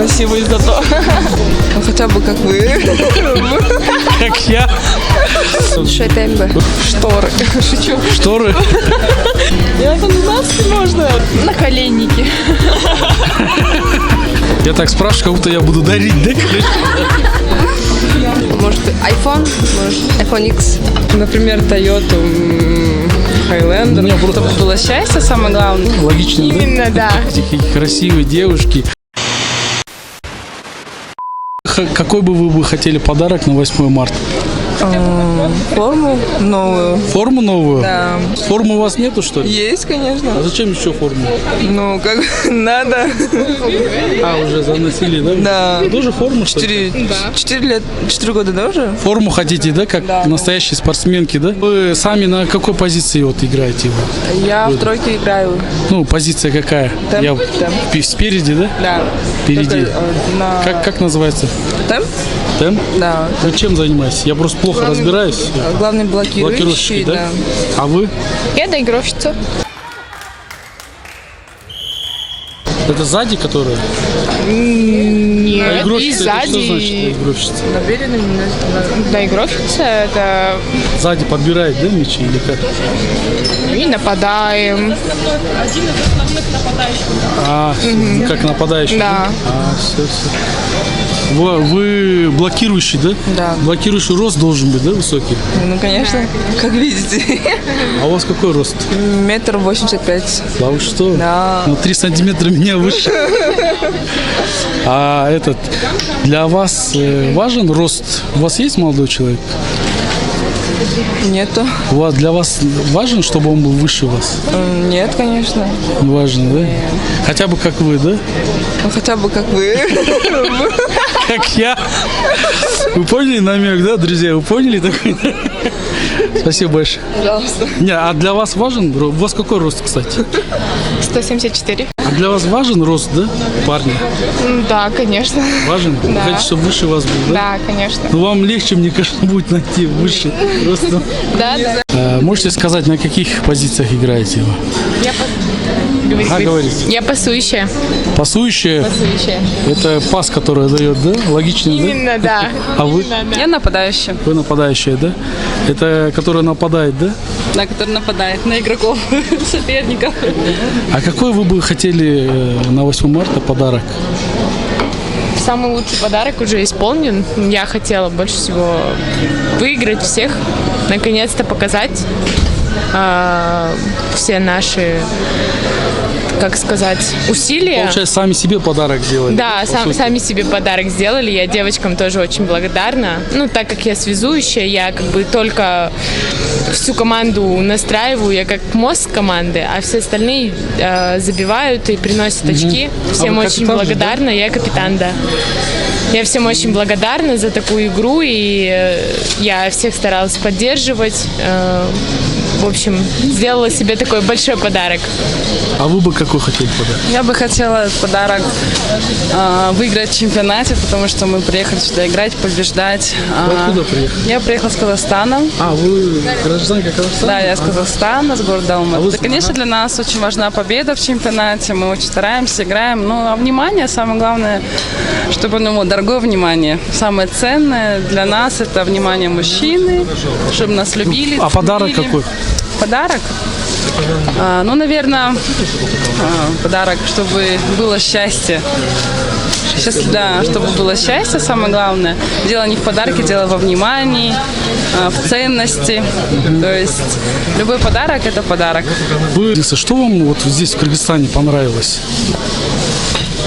красивый зато. Ну, хотя бы как вы. Как я. Шетембе. Шторы. Шучу. Шторы. Это на нас можно. На коленники. Я так спрашиваю, как будто я буду дарить, да? Может, iPhone? Может, iPhone X? Например, Toyota Highlander. Мне просто Чтобы было счастье, самое главное. логично, да? Именно, да. Такие красивые девушки. Какой бы вы хотели подарок на 8 марта? Форму новую. Форму новую? Да. Формы у вас нету, что ли? Есть, конечно. А зачем еще форму? Ну, как надо. А, уже заносили, да? Да. Вы тоже форму, что ли? 4 года, да, уже? Форму хотите, да, как настоящие спортсменки, да? Вы сами на какой позиции вот играете? Я в тройке играю. Ну, позиция какая? Темп. Я Темп. Спереди, да? Да. Впереди. Только, на... Как называется? Темп? Темп? Да. Вы чем занимаетесь? Я просто плохо разбираюсь. Главный блокирующий, да? А вы? Я доигровщица. Это сзади, которая? Нет, и Доигровщица, это сзади. что значит доигровщица? Доигровщица это Сзади подбирает, да, мячи или как? и нападаем. А, как нападающий, Да. А, все. Вы блокирующий, да? Да. Блокирующий рост должен быть, да, высокий? Ну, конечно, как видите. А у вас какой рост? 1,85 м. Да вы что? Да. Ну, 3 сантиметра меня выше. А для вас важен рост? У вас есть молодой человек? Нету. Для вас важен, чтобы он был выше вас? Нет, конечно. Не важно, да? Хотя бы как вы, да? Ну, хотя бы как вы. Как я. Вы поняли намек, да, друзья? Вы поняли такой? Спасибо большое. Пожалуйста. Не, а для вас важен? У вас какой рост, кстати? 174. А для вас важен рост, да, парня? Да, конечно. Важен? Вы Да. хотите, чтобы выше вас был, да? Да, конечно. Ну, вам легче, мне кажется, будет найти выше рост. Да. Можете сказать, на каких позициях играете вы? Говорите. Я пасующая. Пасующая? Пасующая. Это пас, который дает, да? Логично, да? Именно, да. А вы? Я нападающая. Вы нападающая, да? Это которая нападает, да? Да, который нападает на игроков, соперников. А какой вы бы хотели на 8 марта подарок? Самый лучший подарок уже исполнен. Я хотела больше всего выиграть всех, наконец-то показать все наши, как сказать, усилия. Получается, сами себе подарок сделали. Да, по сути. сами себе подарок сделали. Я девочкам тоже очень благодарна. Ну, так как я связующая, я как бы только всю команду настраиваю, я как мозг команды, а все остальные забивают и приносят очки. Всем вы очень капитан же, благодарна. Я капитан, да. Я всем очень благодарна за такую игру, и я всех старалась поддерживать. В общем, сделала себе такой большой подарок. А вы бы какой хотели подарок? Я бы хотела подарок выиграть в чемпионате, потому что мы приехали сюда играть, побеждать. Вы откуда приехали? Я приехала с Казахстана. А, вы гражданка Казахстана? Да, я с Казахстана, с города Алматы. вы Да, конечно, для нас очень важна победа в чемпионате. Мы очень стараемся, играем. Ну, а внимание, самое главное, чтобы, дорогое внимание. Самое ценное для нас – это внимание мужчины, чтобы нас любили. А подарок ценили. какой? Подарок? Наверное, подарок, чтобы было счастье. Да, чтобы было счастье, самое главное. Дело не в подарке, дело во внимании, в ценности. То есть любой подарок – это подарок. Что вам вот здесь, в Кыргызстане, понравилось?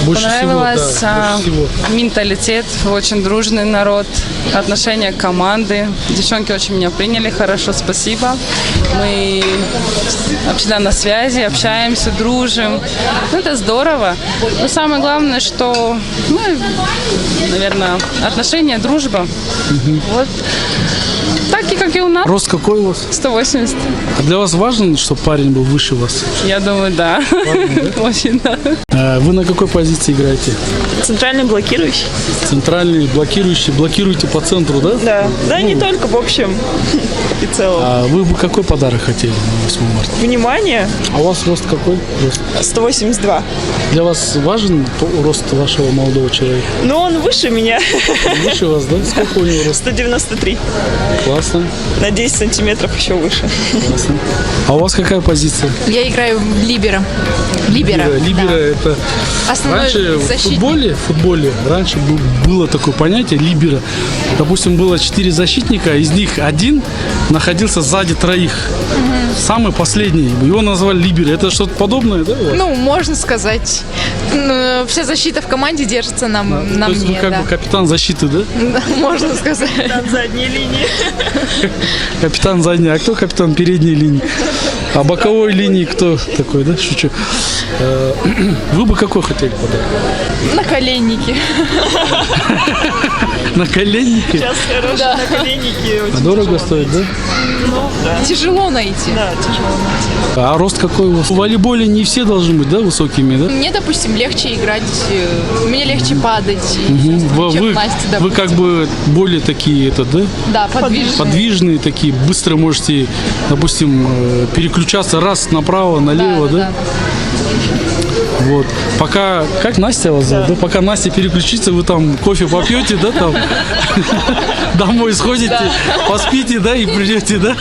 Больше Понравилось всего, да, больше всего. менталитет, очень дружный народ, отношение команды. Девчонки очень меня приняли хорошо, спасибо. Мы всегда на связи, общаемся, дружим. Это здорово. Но самое главное, что, наверное, отношения, дружба. Вот. Так и как и у нас. Рост какой у вас? 180. А для вас важно, чтобы парень был выше вас? Я думаю, да. Очень, да. Вы на какой позиции позиции играете? Центральный блокирующий. Центральный, блокирующий. Блокируете по центру, да? Да. Да, не только, в общем и целом. А вы бы какой подарок хотели на 8 марта? Внимание, А у вас рост какой? Рост? 182. Для вас важен рост вашего молодого человека? Но он выше меня. Выше вас, да? Сколько у него рост? 193. Классно, На 10 сантиметров еще выше. классно. А у вас какая позиция? Я играю в либеро. Либеро. Либеро это... Основной Раньше в защитник. футболе раньше было такое понятие либеро. Допустим, было 4 защитника, из них один находился сзади троих. Самый последний. Его назвали либеро. Это что-то подобное, да? у вас? Ну, можно сказать. Вся защита в команде держится на То есть мне, вы как да. бы капитан защиты, да? Да, можно сказать. Там задней линии. Капитан задней. А кто капитан передней линии? А боковой линии кто такой, да? Шучу. Вы бы какой хотели подарок? Наколенники. Наколенники? Сейчас хорошие наколенники. А Очень дорого тяжело стоит, да? Тяжело найти. Да, тяжело найти. А рост какой у вас? В волейболе не все должны быть, да, высокими, да? Мне, допустим, легче играть, мне легче падать, чем Насте, Вы допустим. как бы более такие, да? Да, подвижные. Подвижные такие, быстро можете, допустим, переключаться раз направо, налево, да? Вот. Пока, как Настя вас зовут, да? Пока Настя переключится, вы там кофе попьете, да, там, домой сходите, поспите, да, и придете, да?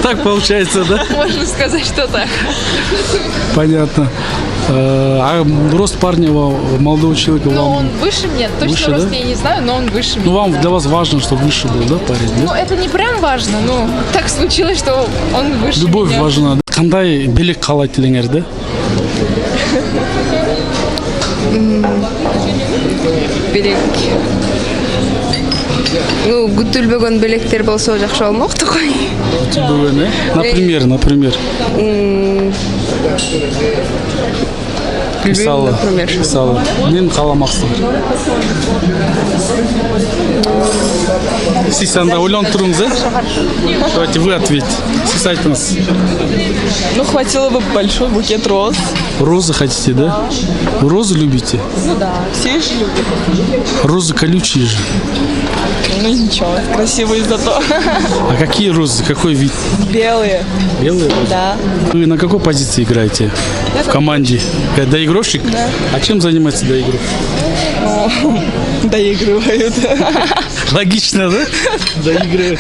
Так получается, да? Можно сказать, что так. Понятно. А рост парня молодого человека Но вам... он выше меня, точно Выше, рост да? я не знаю, но он выше меня. Ну, вам да. для вас важно, чтобы выше был, да, парень, Ну, да? это не прям важно, но так случилось, что он выше Любовь меня. важна. Қандай билік қалайды деңер, да? Белек. Ну, күтүлбөгөн белектер болсо жакшы болмокто ғой. Бүгін, например. Мысалы, например. мен қаламақсың. Сіз анда ойланып тұрыңыз, да? Давайте вы ответьте. Сіз айтыңыз. Ну, хватило бы большой букет роз. Розы хотите, да? Вы розы любите? Ну да, все же любят. Розы колючие же. Ну ничего, красивые зато. А какие розы? Какой вид? Белые. Белые розы? Да. Вы на какой позиции играете? В команде? Доигровщик? Да. А чем занимается доигров? Доигрывают. Логично, да? Доигрывает.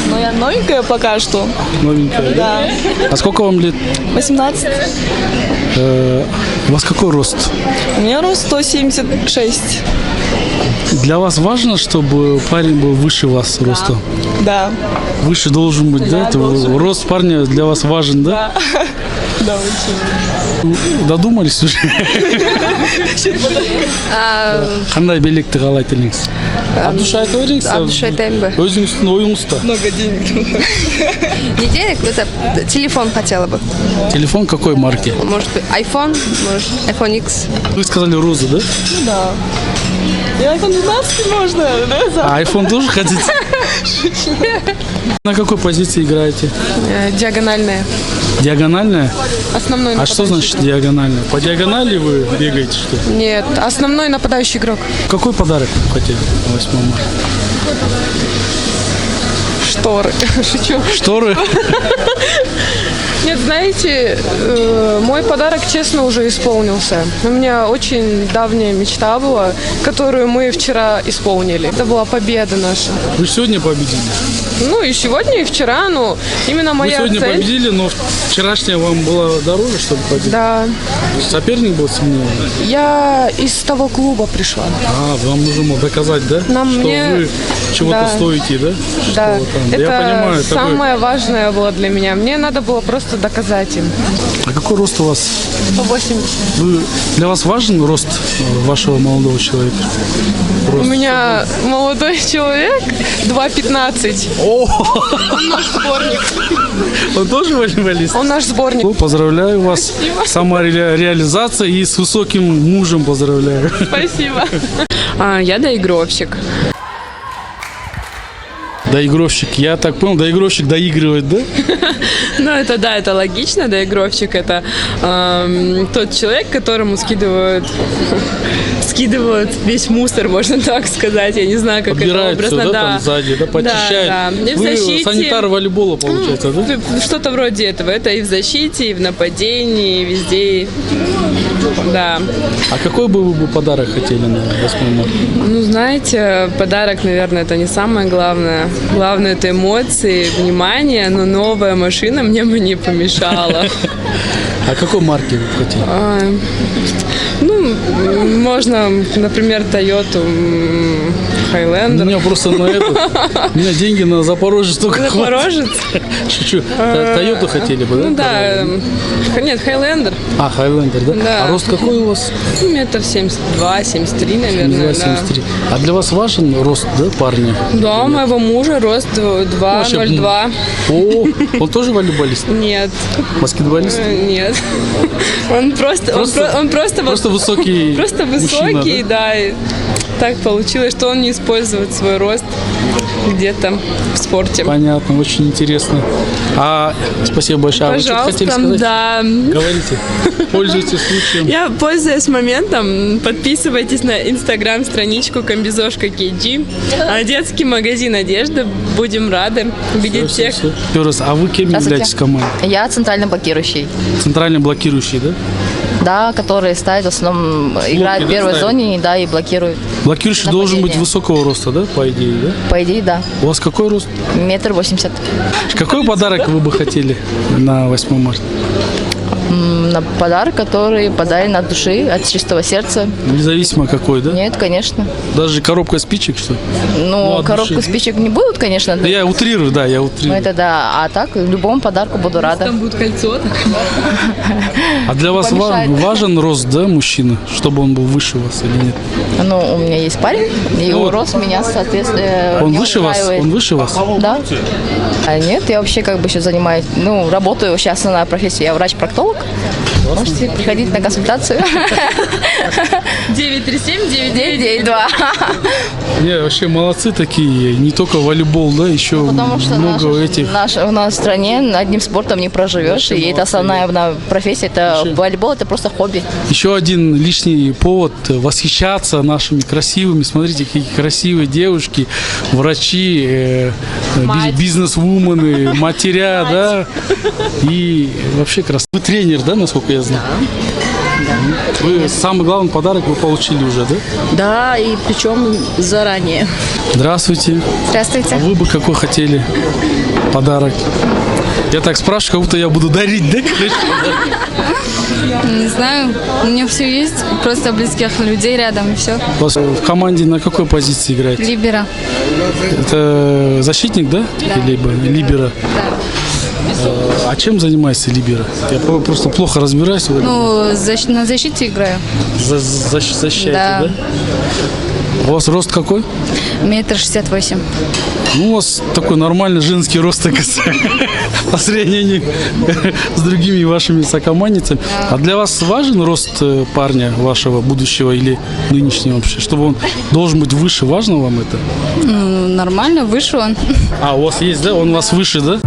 Но я новенькая пока что. Новенькая, да? Да. А сколько вам лет? 18. У вас какой рост? У меня рост 176. Для вас важно, чтобы парень был выше вас ростом? Да. Выше должен быть, да? Это должен. рост парня для вас важен, да? Да, очень. Додумались уже? Қандай белекті қалай тіліңіз? Абдуша айта беріңіз. Абдуша айтайын ба? Өзіңіздің ойыңызда. Много денег. Не денег, это телефон хотела бы. Телефон какой марки? Может быть, iPhone, может, iPhone X. Вы сказали розы, да? Да. И iPhone 12 можно, да? А iPhone тоже хотите? На какой позиции играете? Диагональная. Диагональная? Основной А что нападающий значит диагональная? По диагонали вы бегаете, что ли? игрок. Нет, основной нападающий игрок. Какой подарок вы хотели на 8 марта? Шторы. Шучу. Шторы? Нет, знаете, мой подарок, честно, уже исполнился. У меня очень давняя мечта была, которую мы вчера исполнили. Это была победа наша. Вы сегодня победили? Ну и сегодня, и вчера, но именно Вы моя сегодня цель... победили, но вчерашняя вам была дороже, чтобы победить? Да, Соперник был сильнее? я из того клуба пришла. А, вам нужно было доказать, да? Нам что мне- вы чего-то да. стоите, да? Да, Что вы там. это Я понимаю. самое важное было для меня. Мне надо было просто доказать им. А какой рост у вас? 80. Для вас важен рост вашего молодого человека? У меня молодой человек 2,15. Он тоже волейболист? Он наш сборник. Ну, поздравляю вас. Самореализация и с высоким мужем поздравляю. Спасибо. Я доигровщик. Доигровщик. Я так понял, доигровщик доигрывает, да? Ну, это да, это логично. Доигровщик — это тот человек, которому скидывают весь мусор, можно так сказать. Я не знаю, как Подбирает это все, образно. да, там сзади, да, подчищает. Да. И в Вы защите- санитар волейбола, получается, да? Что-то вроде этого. Это и в защите, и в нападении, и везде. Да. А какой бы вы подарок хотели на 8 марта? Ну, знаете, подарок, наверное, это не самое главное. Главное — это эмоции, внимание, но новая машина мне бы не помешала. А какой марки вы хотели? Ну, можно, например, Toyota У Highlander. меня просто на это. У меня деньги на Запорожец только хватит. Запорожец? Шучу. Тойоту хотели бы, да? Ну да, нет, Highlander. А, Хайлендер, да? Да. А рост какой у вас? Ну, метр 72, 73, наверное, 73. А для вас важен рост, да, парня? Да, у моего мужа рост 2,02. О, он тоже волейболист? Нет, Баскетболист? нет. Он просто Просто высокий Просто мужчина, высокий, да. И так получилось, что он не использует свой рост где-то в спорте. Понятно, очень интересно. Спасибо большое. А вы что-то хотели Пожалуйста, сказать? да. Говорите. Пользуйтесь случаем. Я, пользуясь моментом, подписывайтесь на инстаграм-страничку Комбизошка KG, детский магазин одежды. Будем рады видеть всех. Еще раз, а вы кем являетесь в команде? Я центрально блокирующий. Центрально блокирующий, да? Да, который ставит в основном, играет в да, первой ставит? зоне, да, и блокирует. Блокирующий должен быть Нападение. высокого роста, да, по идее, да? По идее, да. У вас какой рост? 1,80 м. Какой подарок вы бы хотели на 8 марта? На подарок, который подарен от души, от чистого сердца. Независимо какой, да? Нет, конечно. Даже коробка спичек, что ли? Ну, от коробку души. спичек не будут, конечно. Да я утрирую, да, я Ну, утрирую. это да. А так, любому подарку буду рада. Там будет кольцо. А для вас помешает. важен рост, да, мужчины? Чтобы он был выше вас или нет? Ну, у меня есть парень, и его вот. рост меня, соответственно, Он не выше вас? устраивает. Он выше вас? Да. А нет, я вообще как бы сейчас занимаюсь, работаю, вообще основная профессия, я врач-проктолог. Можете приходить на консультацию. 937-9992. Не, вообще молодцы такие. Не только волейбол, да, еще Потому что много этих. у нас в стране одним спортом не проживешь, и это основная профессия, это волейбол, это просто хобби. Еще один лишний повод восхищаться нашими красивыми. Смотрите, какие красивые девушки, врачи, бизнес-вумены, матеря, да. И вообще красиво. Вы тренер, да, насколько я знаю? Вы самый главный подарок вы получили уже, да? Да, и причем заранее. Здравствуйте. Здравствуйте. А вы бы какой хотели подарок? Я так спрашиваю, как будто я буду дарить, да, короче? Не знаю, у меня все есть, просто близких людей рядом и все. У вас в команде на какой позиции играете? Либера. Это защитник, да? Либо либера. А чем занимается либера? Я просто плохо разбираюсь. Ну, на защите играю. Защищаете, Да. да? У вас рост какой? 1,68 м. Ну, у вас такой нормальный женский рост, так сказать, по сравнению с другими вашими сокомандницами. А для вас важен рост парня вашего будущего или нынешнего вообще? Чтобы он должен быть выше, важно вам это? Ну, нормально, выше он. А, у вас есть, да? Он у вас выше, да?